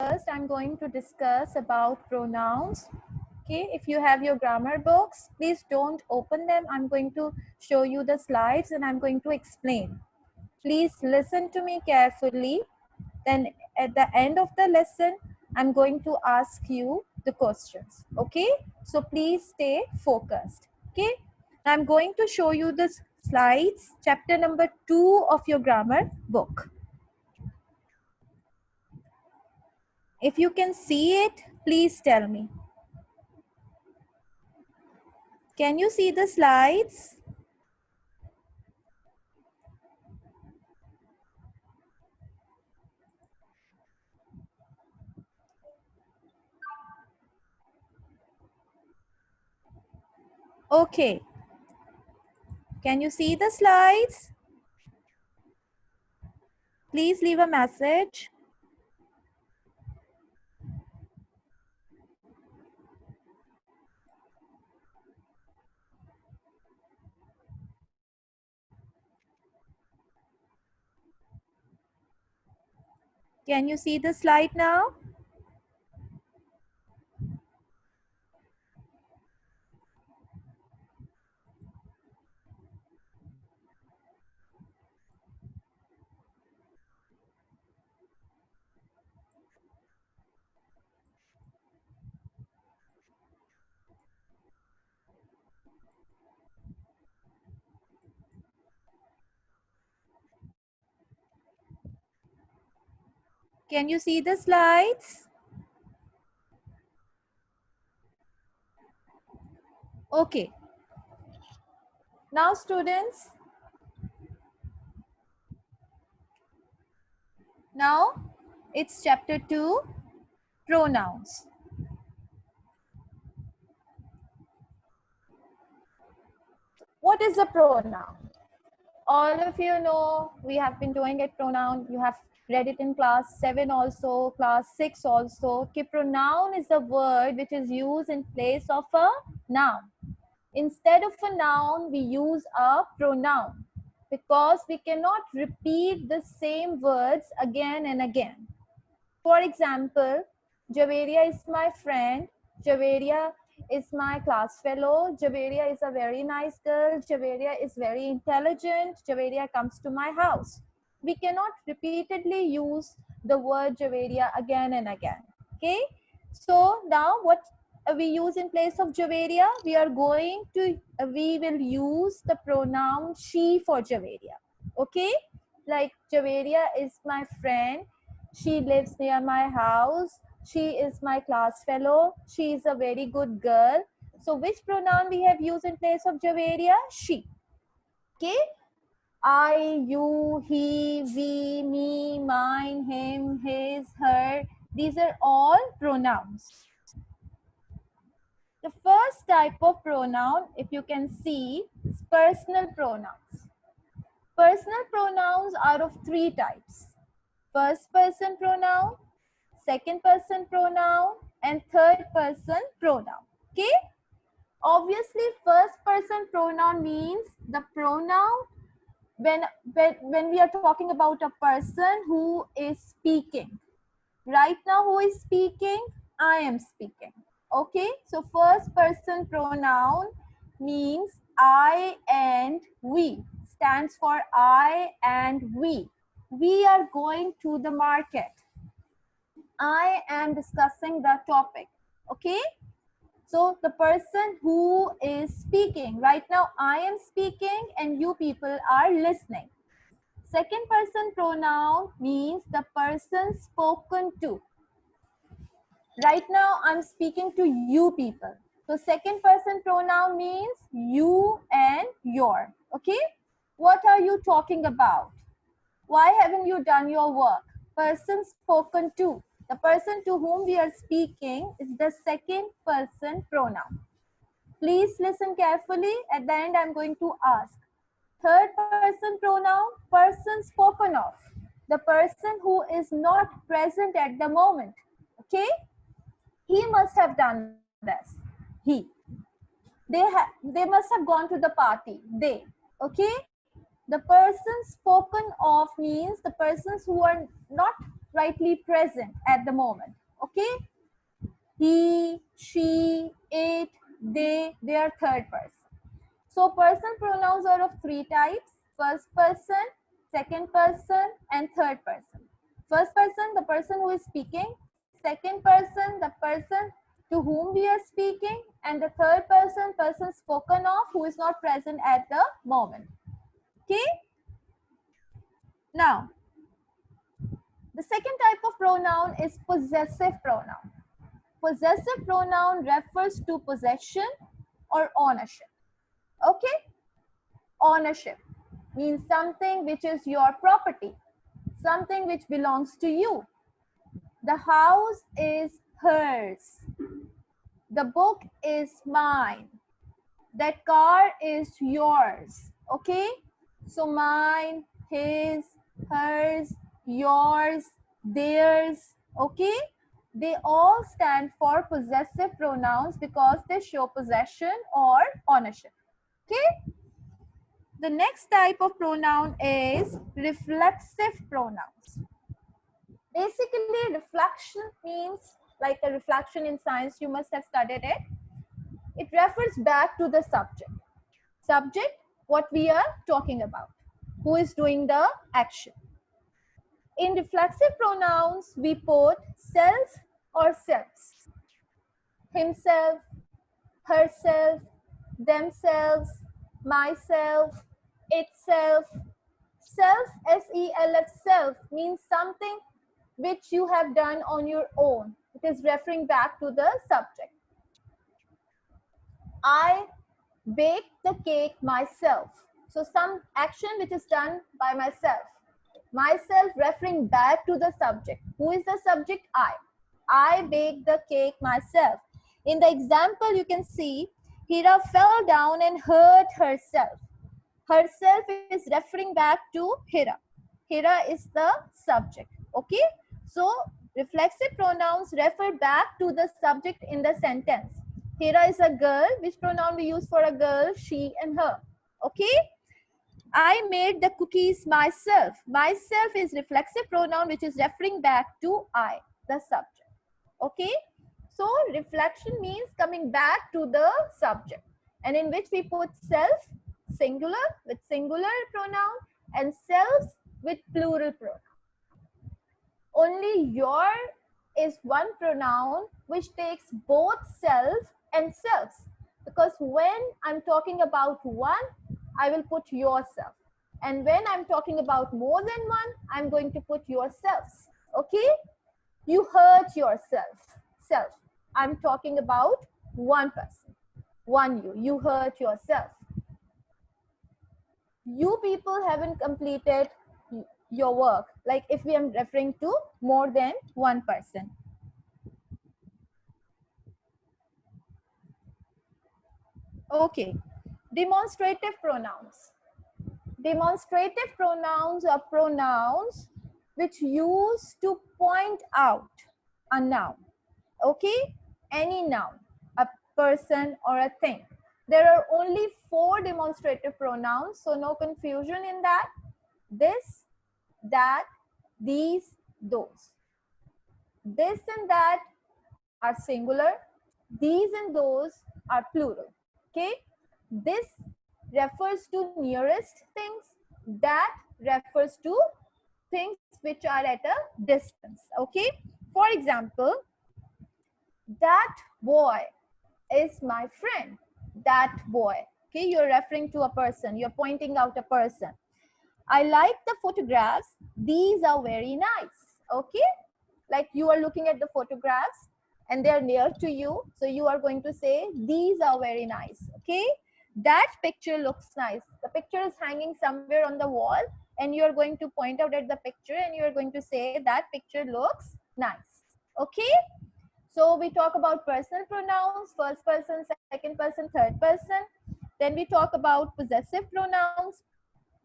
First, I'm going to discuss about pronouns. Okay, if you have your grammar books, please don't open them. I'm going to show you the slides and I'm going to explain. Please listen to me carefully. Then at the end of the lesson, I'm going to ask you the questions. Okay, so please stay focused. Okay, I'm going to show you the slides, chapter number 2 of your grammar book. If you can see it, please tell me. Can you see the slides? Okay. Can you see the slides? Please leave a message. Can you see the slide now? Can you see the slides? Okay. Now students, now it's chapter 2, pronouns. What is a pronoun? All of you know we have been doing it pronoun. You have read it in class 7 also, class 6 also. Okay, pronoun is a word which is used in place of a noun. Instead of a noun, we use a pronoun because we cannot repeat the same words again and again. For example, Javeria is my friend. Javeria is my class fellow. Javeria is a very nice girl. Javeria is very intelligent. Javeria comes to my house. We cannot repeatedly use the word Javeria again and again. Okay. So now what we use in place of Javeria? We are going to, we will use the pronoun she for Javeria. Okay. Like Javeria is my friend. She lives near my house. She is my class fellow. She is a very good girl. So which pronoun we have used in place of Javeria? She. Okay. I, you, he, we, me, mine, him, his, her. These are all pronouns. The first type of pronoun, if you can see, is personal pronouns. Personal pronouns are of 3 types. First person pronoun, second person pronoun, and third person pronoun. Okay? Obviously, first person pronoun means the pronoun when we are talking about a person who is speaking. Right now, who is speaking? I am speaking. Okay? So, first person pronoun means I and we. Stands for I and we. We are going to the market. I am discussing the topic. Okay? So the person who is speaking, right now I am speaking and you people are listening. Second person pronoun means the person spoken to. Right now I'm speaking to you people. So second person pronoun means you and your. Okay? What are you talking about? Why haven't you done your work? Person spoken to. The person to whom we are speaking is the second person pronoun. Please listen carefully. At the end, I'm going to ask. Third person pronoun, person spoken of. The person who is not present at the moment. Okay? He must have done this. He. They must have gone to the party. They. Okay? The person spoken of means the persons who are not rightly present at the moment. Okay, he, she, it, they are third person. So personal pronouns are of three types: first person, second person, and third person. First person, the person who is speaking; second person, the person to whom we are speaking; and the third person, person spoken of, who is not present at the moment. Okay. Now, the second type of pronoun is possessive pronoun. Possessive pronoun refers to possession or ownership. Okay, ownership means something which is your property, something which belongs to you. The house is hers. The book is mine. That car is yours. Okay, so mine, his, hers, yours, theirs. Okay, they all stand for possessive pronouns because they show possession or ownership. Okay, the next type of pronoun is reflexive pronouns. Basically, reflection means, like a reflection in science, you must have studied it. It refers back to the subject. Subject, what we are talking about, who is doing the action. In reflexive pronouns, we put self or selves, himself, herself, themselves, myself, itself. Self, S-E-L-F, self means something which you have done on your own. It is referring back to the subject. I baked the cake myself. So some action which is done by myself. Myself referring back to the subject. Who is the subject? I. I baked the cake myself. In the example, you can see Hira fell down and hurt herself. Herself is referring back to Hira. Hira is the subject. Okay. So reflexive pronouns refer back to the subject in the sentence. Hira is a girl. Which pronoun we use for a girl? She and her. Okay. I made the cookies myself. Myself is reflexive pronoun which is referring back to I, the subject. Okay. So reflection means coming back to the subject, and in which we put self, singular with singular pronoun, and selves with plural pronoun. Only your is one pronoun which takes both self and selves, because when I'm talking about one, I will put yourself, and when I'm talking about more than one, I'm going to put yourselves. Okay, you hurt yourself. Self, I'm talking about one person, one you hurt yourself. You people haven't completed your work, like if we are referring to more than one person. Okay, demonstrative pronouns. Demonstrative pronouns are pronouns which use to point out a noun. Okay, any noun, a person or a thing. There are only 4 demonstrative pronouns, so no confusion in that. This, that, these, those. This and that are singular. These and those are plural. Okay, this refers to nearest things. That refers to things which are at a distance. Okay, for example, that boy is my friend. That boy. Okay, you're referring to a person, you're pointing out a person. I like the photographs. These are very nice. Okay, like you are looking at the photographs and they are near to you, so you are going to say these are very nice. Okay, that picture looks nice. The picture is hanging somewhere on the wall and you are going to point out at the picture and you are going to say that picture looks nice. Okay, so we talk about personal pronouns, first person, second person, third person. Then we talk about possessive pronouns.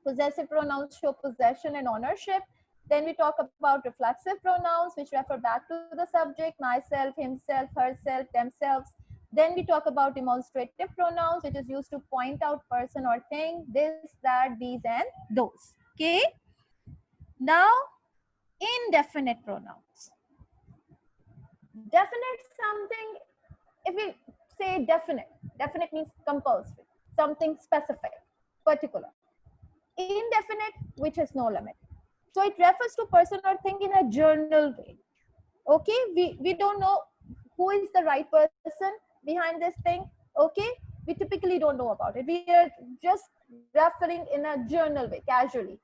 Possessive pronouns show possession and ownership. Then we talk about reflexive pronouns, which refer back to the subject, myself, himself, herself, themselves. Then we talk about demonstrative pronouns, which is used to point out person or thing, this, that, these, and those. Okay. Now, Indefinite pronouns. Definite something, if we say definite, definite means compulsory, something specific, particular. Indefinite, which has no limit. So it refers to person or thing in a general way. Okay, we don't know who is the right person behind this thing. Okay, we typically don't know about it. We are just referring in a general way, casually.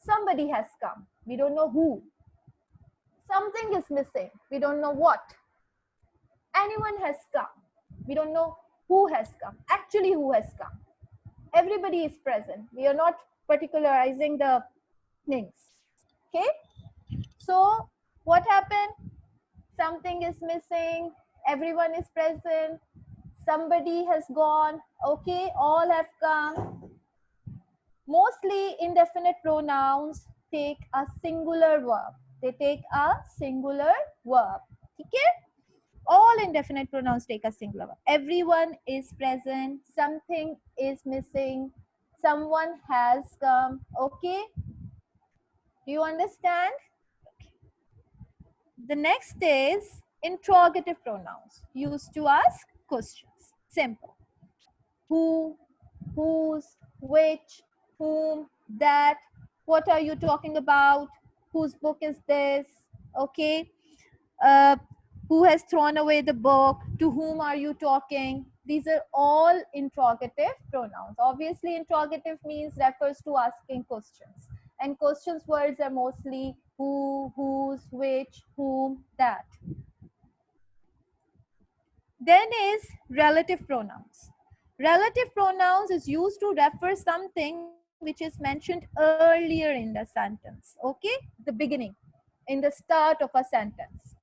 Somebody has come, we don't know who. Something is missing, we don't know what. Anyone has come, we don't know who has come, actually who has come. Everybody is present, we are not particularizing the things. Okay, so what happened? Something is missing, everyone is present, somebody has gone. Okay, all have come. Mostly indefinite pronouns take a singular verb. They take a singular verb. Okay, all indefinite pronouns take a singular verb. Everyone is present, something is missing, someone has come. Okay, do you understand? The next is interrogative pronouns used to ask questions. Simple. Who, whose, which, whom, that. What are you talking about? Whose book is this? Okay. Uh, who has thrown away the book? To whom are you talking? These are all interrogative pronouns. Obviously, interrogative means refers to asking questions. And questions words are mostly who, whose, which, whom, that. Then is relative pronouns. Relative pronouns is used to refer something which is mentioned earlier in the sentence. Okay, the beginning, in the start of a sentence.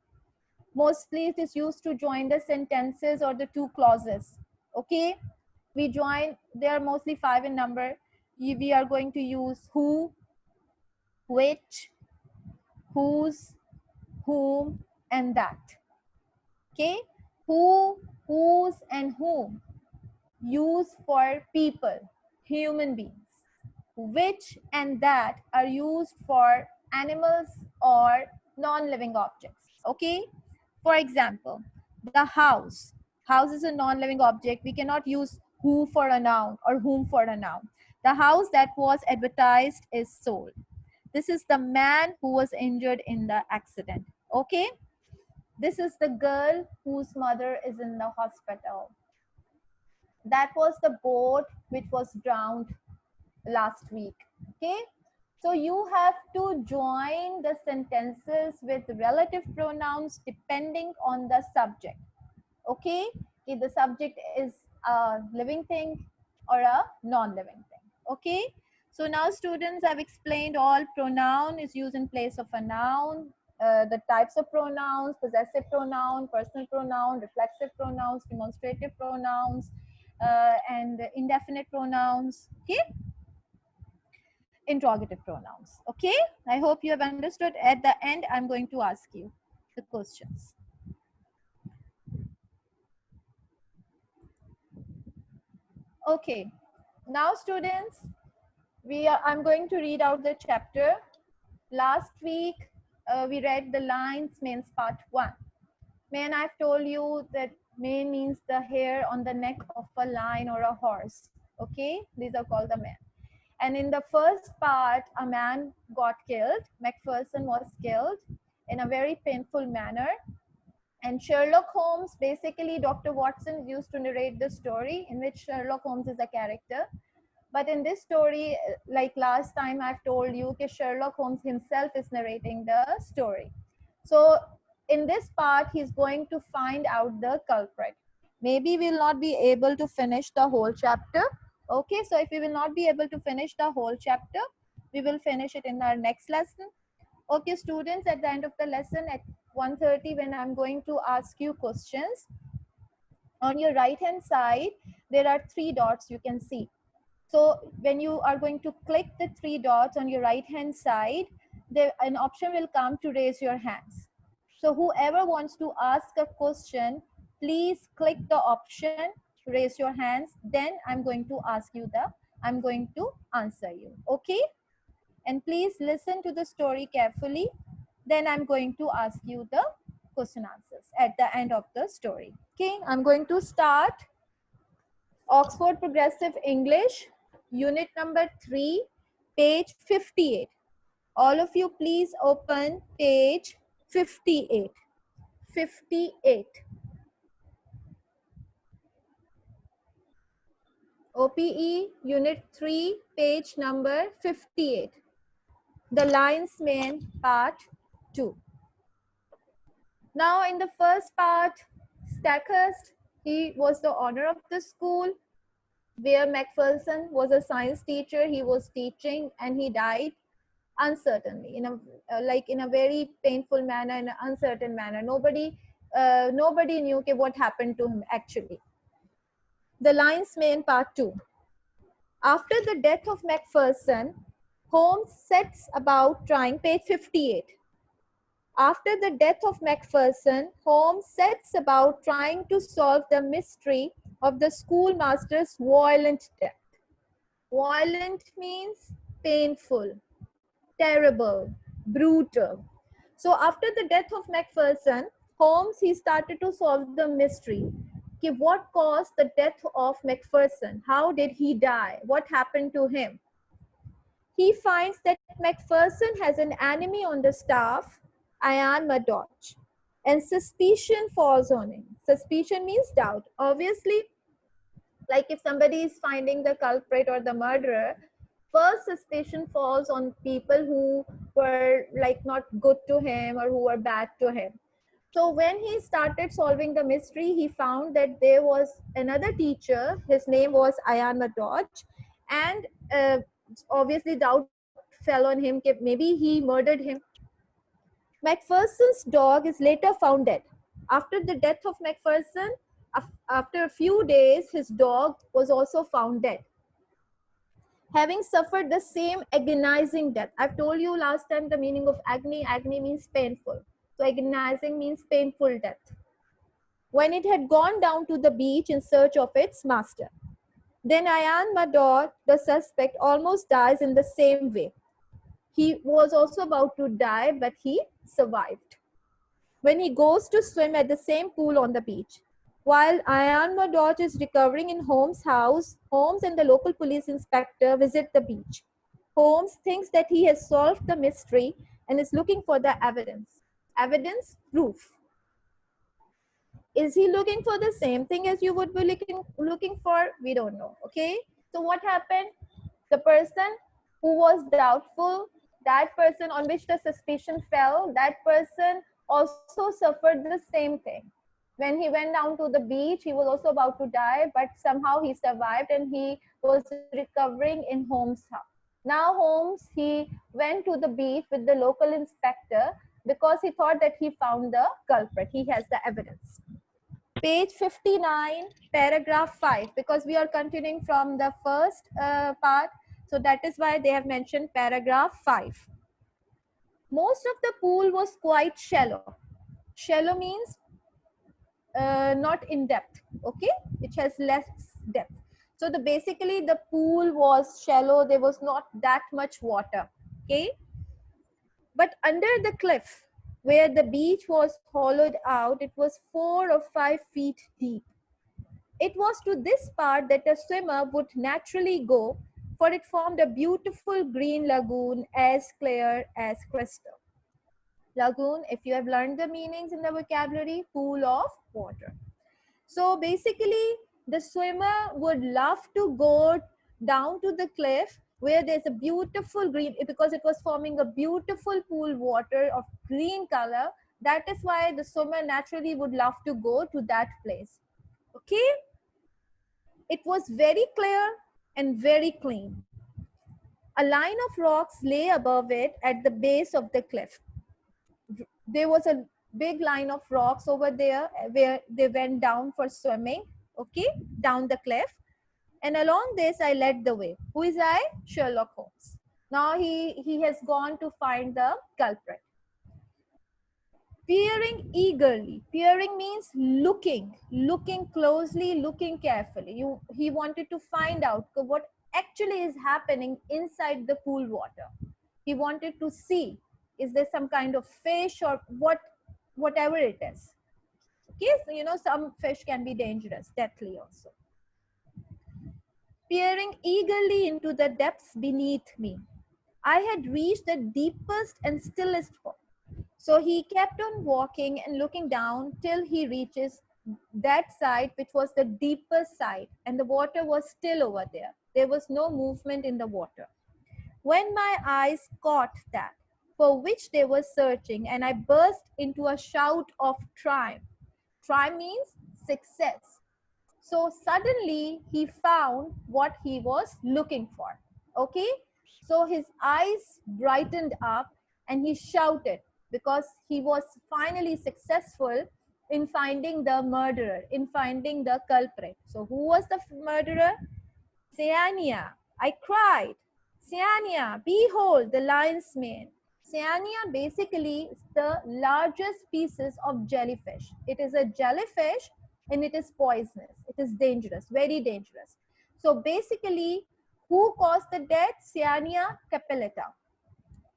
Mostly it is used to join the sentences or the two clauses. Okay, we join, they are mostly 5 in number. We are going to use who, which, whose, whom, and that. Okay, who, whose, and whom used for people, human beings. Which and that are used for animals or non-living objects. Okay, for example, the house. House is a non-living object. We cannot use who for a noun or whom for a noun. The house that was advertised is sold. This is the man who was injured in the accident. Okay, this is the girl whose mother is in the hospital. That was the boat which was drowned last week. Okay, so you have to join the sentences with relative pronouns depending on the subject. Okay, if the subject is a living thing or a non-living thing. Okay, so now students, I've explained all pronoun is used in place of a noun, the types of pronouns, possessive pronoun, personal pronoun, reflexive pronouns, demonstrative pronouns, and indefinite pronouns. Okay, interrogative pronouns. Okay, I hope you have understood. At the end, I'm going to ask you the questions. Okay, now students, I'm going to read out the chapter. Last week, we read the lines means part 1. Mane, I've told you that mane means the hair on the neck of a lion or a horse. Okay, these are called the mane. And in the first part, a man got killed. Macpherson was killed in a very painful manner. And Sherlock Holmes, basically Dr. Watson used to narrate the story in which Sherlock Holmes is a character. But in this story, like last time I've told you, Sherlock Holmes himself is narrating the story. So in this part, he's going to find out the culprit. Maybe we'll not be able to finish the whole chapter. Okay, so if we will not be able to finish the whole chapter, we will finish it in our next lesson. Okay, students, at the end of the lesson at 1:30, when I'm going to ask you questions, on your right hand side, there are 3 dots you can see. So when you are going to click the 3 dots on your right hand side, an option will come to raise your hands. So whoever wants to ask a question, please click the option, raise your hands. Then I'm going to answer you. Okay? And please listen to the story carefully. Then I'm going to ask you the question answers at the end of the story. Okay, I'm going to start Oxford Progressive English, unit number 3, page 58. All of you please open page 58. 58. OPE, unit 3, page number 58. The Lion's Mane, part 2. Now in the first part, Stackhurst, he was the owner of the school where Macpherson was a science teacher. He was teaching and he died uncertainly in a in a very painful manner, in an uncertain manner. Nobody knew what happened to him actually. The Lion's Mane, part 2. After the death of Macpherson, Holmes sets about trying, page 58. After the death of Macpherson, Holmes sets about trying to solve the mystery of the schoolmaster's violent death. Violent means painful, terrible, brutal. So after the death of Macpherson, Holmes, he started to solve the mystery. Okay, what caused the death of Macpherson? How did he die? What happened to him? He finds that Macpherson has an enemy on the staff, Ian Murdoch, and suspicion falls on him. Suspicion means doubt. Obviously, like if somebody is finding the culprit or the murderer, first suspicion falls on people who were like not good to him or who were bad to him. So when he started solving the mystery, he found that there was another teacher. His name was Ian Murdoch, and obviously doubt fell on him. Maybe he murdered him. Macpherson's dog is later found dead. After the death of Macpherson, after a few days, his dog was also found dead, having suffered the same agonizing death. I've told you last time the meaning of agony. Agony means painful. So agonizing means painful death. When it had gone down to the beach in search of its master. Then Ian Murdoch, the suspect, almost dies in the same way. He was also about to die, but he survived. When he goes to swim at the same pool on the beach. While Ian Murdoch is recovering in Holmes' house, Holmes and the local police inspector visit the beach. Holmes thinks that he has solved the mystery and is looking for the evidence. Evidence, proof. Is he looking for the same thing as you would be looking for? We don't know, okay? So what happened? The person who was doubtful, that person on which the suspicion fell, that person also suffered the same thing. When he went down to the beach, he was also about to die, but somehow he survived and he was recovering in Holmes' house. Now Holmes, he went to the beach with the local inspector because he thought that he found the culprit. He has the evidence. Page 59, paragraph 5, because we are continuing from the first part. So that is why they have mentioned paragraph 5. Most of the pool was quite shallow. Shallow means not in depth, okay? It has less depth. So basically the pool was shallow. There was not that much water, okay? But under the cliff where the beach was hollowed out, it was 4 or 5 feet deep. It was to this part that a swimmer would naturally go, for it formed a beautiful green lagoon as clear as crystal. Lagoon, if you have learned the meanings in the vocabulary, pool of water. So basically, the swimmer would love to go down to the cliff where there's a beautiful green, because it was forming a beautiful pool water of green color. That is why the swimmer naturally would love to go to that place. Okay? It was very clear and very clean. A line of rocks lay above it at the base of the cliff. There was a big line of rocks over there where they went down for swimming, okay, down the cliff. And along this, I led the way. Who is I? Sherlock Holmes. Now he has gone to find the culprit. Peering eagerly. Peering means looking closely, looking carefully. He wanted to find out what actually is happening inside the pool water. He wanted to see. Is there some kind of fish or whatever it is? Okay, so you know some fish can be dangerous, deathly also. Peering eagerly into the depths beneath me, I had reached the deepest and stillest point. So he kept on walking and looking down till he reaches that side, which was the deepest side, and the water was still over there. There was no movement in the water. When my eyes caught that for which they were searching, and I burst into a shout of triumph. Triumph means success. So suddenly he found what he was looking for. Okay, so his eyes brightened up and he shouted because he was finally successful in finding the murderer, in finding the culprit. So who was the murderer? Cyania. I cried, Cyania, behold the lion's mane. Cyania basically is the largest species of jellyfish. It is a jellyfish and it is poisonous. It is dangerous, very dangerous. So basically, who caused the death? Cyania capillata.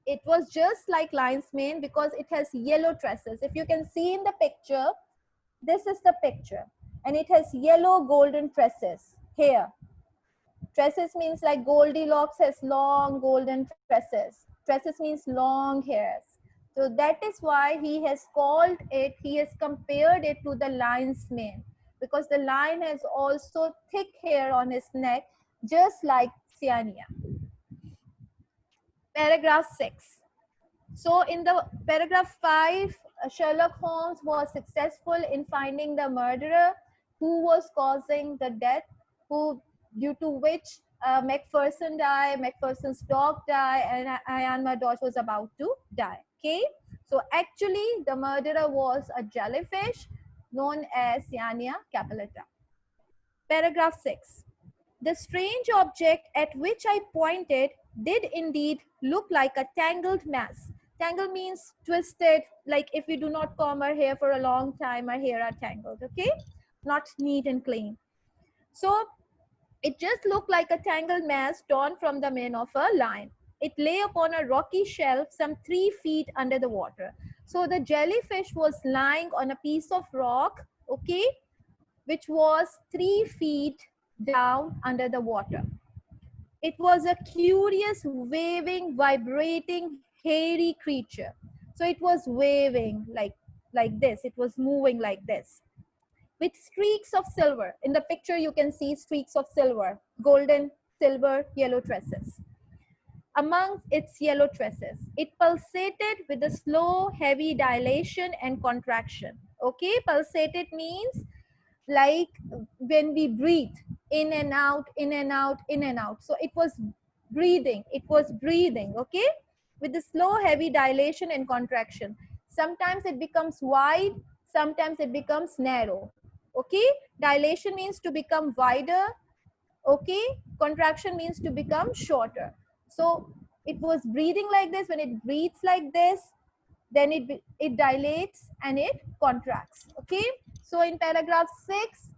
It was just like lion's mane because it has yellow tresses. If you can see in the picture, this is the picture. And it has yellow golden tresses here. Tresses means like Goldilocks has long golden tresses. Tresses means long hairs. So that is why he has called it, he has compared it to the lion's mane, because the lion has also thick hair on his neck, just like Cyania. Paragraph 6. So in the paragraph 5, Sherlock Holmes was successful in finding the murderer who was causing the death, due to which Macpherson died, Macpherson's dog died, and Ian Murdoch was about to die. Okay, so actually the murderer was a jellyfish known as Cyania capillata. Paragraph 6. The strange object at which I pointed did indeed look like a tangled mass. Tangled means twisted, like if we do not comb our hair for a long time, our hair are tangled, okay? Not neat and clean. So it just looked like a tangled mass torn from the mane of a lion. It lay upon a rocky shelf some 3 feet under the water. So the jellyfish was lying on a piece of rock, okay, which was 3 feet down under the water. It was a curious, waving, vibrating, hairy creature. So it was waving like this. It was moving like this, with streaks of silver. In the picture, you can see streaks of silver, golden, silver, yellow tresses. Among its yellow tresses, it pulsated with a slow, heavy dilation and contraction. Okay, pulsated means like when we breathe in and out, in and out, in and out. So it was breathing, okay, with the slow heavy dilation and contraction. Sometimes it becomes wide, sometimes it becomes narrow. Okay, dilation means to become wider, okay, contraction means to become shorter. So it was breathing like this. When it breathes like this, then it dilates and it contracts. Okay, so in paragraph 6,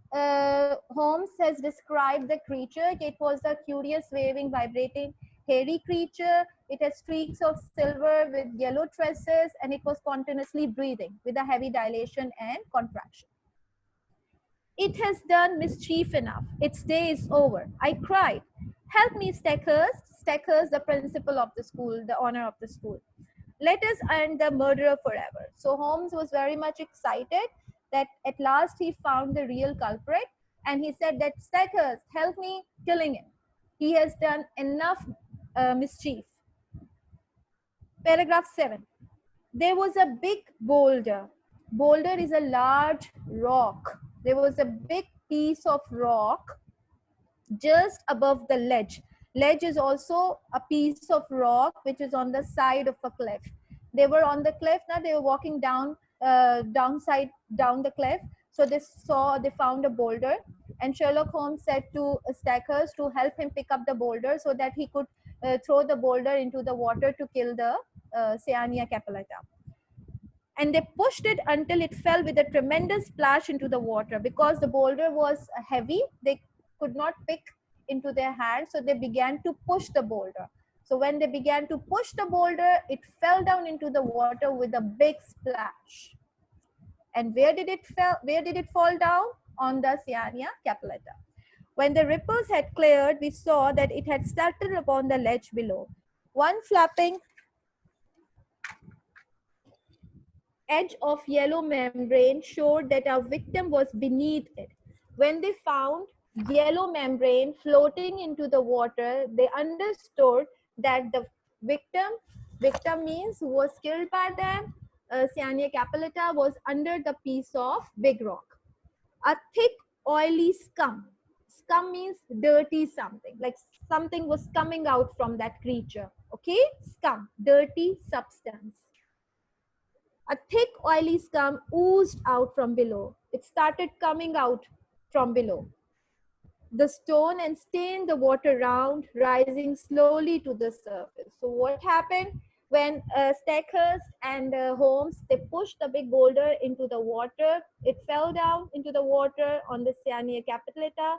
Holmes has described the creature. It was a curious, waving, vibrating, hairy creature. It has streaks of silver with yellow tresses, and it was continuously breathing with a heavy dilation and contraction. It has done mischief enough. Its day is over. I cried. Help me, Stackhurst. Stackhurst, the principal of the school, the owner of the school. Let us end the murderer forever. So Holmes was very much excited that at last he found the real culprit, and he said that Stackhurst, help me killing him. He has done enough mischief. Paragraph 7. There was a big boulder. Boulder is a large rock. There was a big piece of rock just above the ledge. Ledge is also a piece of rock which is on the side of a cliff. They were on the cliff. Now they were walking down down the cliff. So they found a boulder, and Sherlock Holmes said to Stackhurst to help him pick up the boulder so that he could throw the boulder into the water to kill the Cyania capillata. And they pushed it until it fell with a tremendous splash into the water. Because the boulder was heavy, they could not pick into their hands, so they began to push the boulder. So when they began to push the boulder, it fell down into the water with a big splash. And where did it fall down? On the Cyania capillata. When the ripples had cleared, we saw that it had settled upon the ledge below. One flapping edge of yellow membrane showed that our victim was beneath it. When they found yellow membrane floating into the water, they understood that the victim means who was killed by them, Cyania capillata, was under the piece of big rock. A thick, oily scum. Scum means dirty something, like something was coming out from that creature. Okay, scum, dirty substance. A thick, oily scum oozed out from below. It started coming out from below the stone and stained the water round, rising slowly to the surface. So what happened when Steckhurst and Holmes, they pushed the big boulder into the water? It fell down into the water on the Cyania capillata,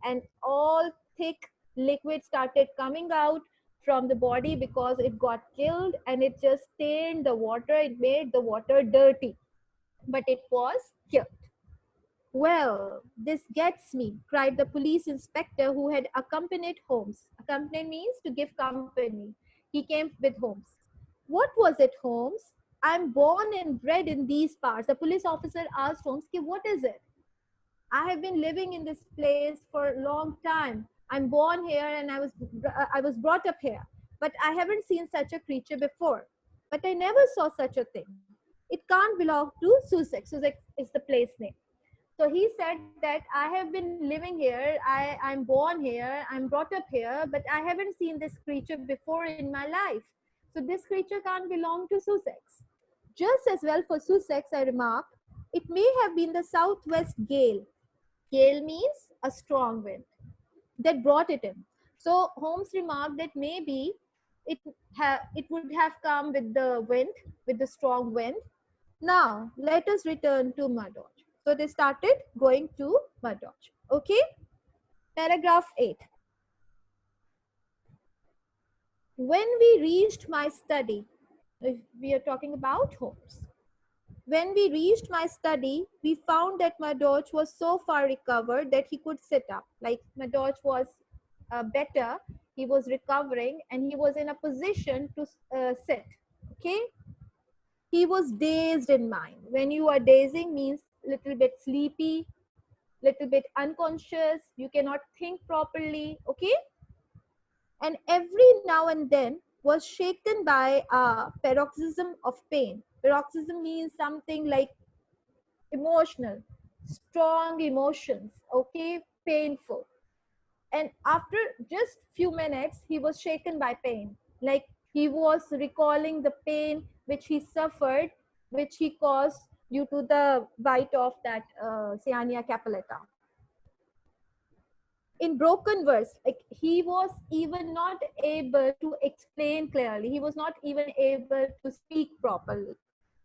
and all thick liquid started coming out from the body because it got killed, and it just stained the water. It made the water dirty, but it was killed. Well, this gets me, cried the police inspector who had accompanied Holmes. Accompany means to give company. He came with Holmes. What was it, Holmes? I'm born and bred in these parts. The police officer asked Holmes, what is it? I have been living in this place for a long time. I'm born here and I was brought up here. But I haven't seen such a creature before. But I never saw such a thing. It can't belong to Sussex. Sussex is the place name. So he said that I have been living here, I'm born here, I'm brought up here, but I haven't seen this creature before in my life. So this creature can't belong to Sussex. Just as well for Sussex, I remarked, it may have been the southwest gale. Gale means a strong wind that brought it in. So Holmes remarked that maybe it would have come with the wind, with the strong wind. Now, let us return to Murdoch. So they started going to Murdoch. Okay? Paragraph 8. When we reached my study, we are talking about Holmes. When we reached my study, we found that Murdoch was so far recovered that he could sit up. Like Murdoch was better, he was recovering, and he was in a position to sit. Okay? He was dazed in mind. When you are dazing means little bit sleepy, little bit unconscious, you cannot think properly, okay? And every now and then was shaken by a paroxysm of pain. Paroxysm means something like emotional, strong emotions, okay, painful. And after just few minutes, he was shaken by pain, like he was recalling the pain which he suffered, which he caused due to the bite of that Cyania capillata. In broken verse, like he was even not able to explain clearly, he was not even able to speak properly.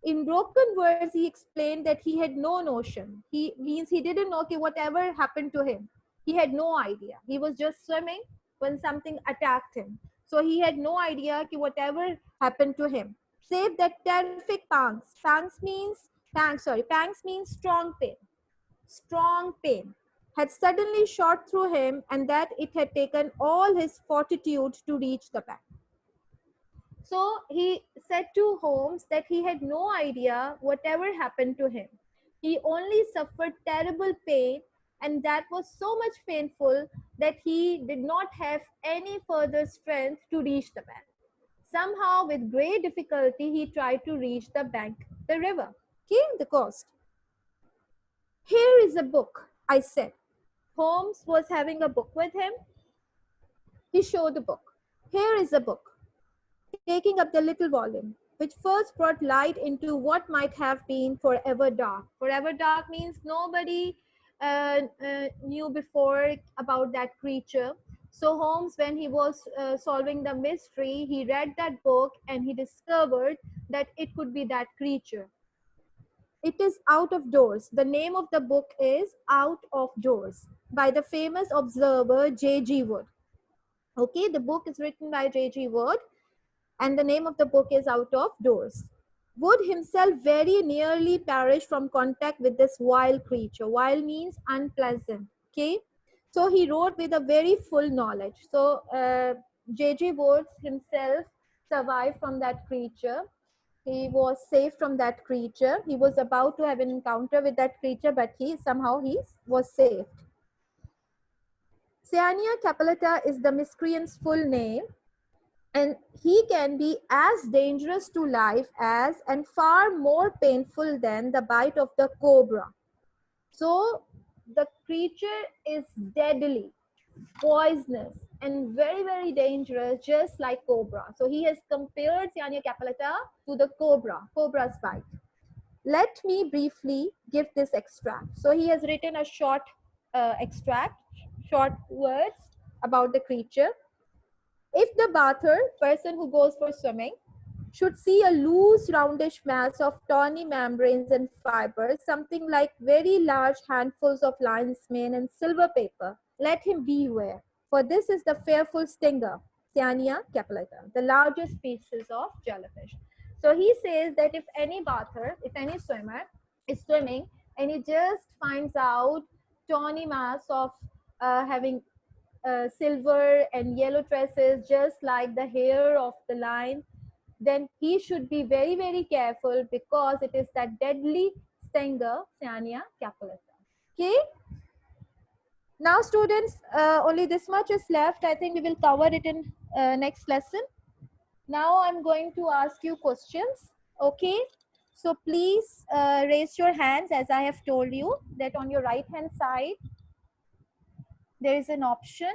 In broken words, he explained that he had no notion. He means he didn't know okay, whatever happened to him. He had no idea. He was just swimming when something attacked him. So he had no idea okay, whatever happened to him. Save that terrific pangs. Pangs means strong pain. Strong pain had suddenly shot through him, and that it had taken all his fortitude to reach the bank. So he said to Holmes that he had no idea whatever happened to him. He only suffered terrible pain, and that was so much painful that he did not have any further strength to reach the bank. Somehow, with great difficulty, he tried to reach the bank, the river, okay, the coast. Here is a book, I said. Holmes was having a book with him. He showed the book. Here is a book. Taking up the little volume, which first brought light into what might have been forever dark. Forever dark means nobody knew before about that creature. So Holmes, when he was solving the mystery, he read that book and he discovered that it could be that creature. It is Out of Doors. The name of the book is Out of Doors by the famous observer J.G. Wood. Okay, the book is written by J.G. Wood, and the name of the book is Out of Doors. Wood himself very nearly perished from contact with this wild creature. Wild means unpleasant. Okay, so he wrote with a very full knowledge. So J.G. Wood himself survived from that creature. He was saved from that creature. He was about to have an encounter with that creature, but he was saved. Cyania capillata is the miscreant's full name, and he can be as dangerous to life as and far more painful than the bite of the cobra. So the creature is deadly, poisonous, and very dangerous, just like cobra. So he has compared Cyania capillata to the cobra's bite. Let me briefly give this extract. So he has written a short extract, short words about the creature. If the bather, person who goes for swimming, should see a loose roundish mass of tawny membranes and fibers, something like very large handfuls of lion's mane and silver paper, let him beware, for this is the fearful stinger, Cyania capillata, the largest species of jellyfish. So he says that if any bather, if any swimmer is swimming and he just finds out tawny mass of having silver and yellow tresses, just like the hair of the lion, then he should be very careful because it is that deadly stinger, Cyania capillata. Okay. Now, students, only this much is left. I think we will cover it in next lesson. Now, I'm going to ask you questions. Okay. So please raise your hands, as I have told you that on your right hand side there is an option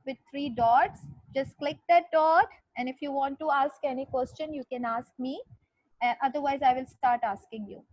with 3 dots. Just click that dot, and if you want to ask any question, you can ask me. Otherwise, I will start asking you.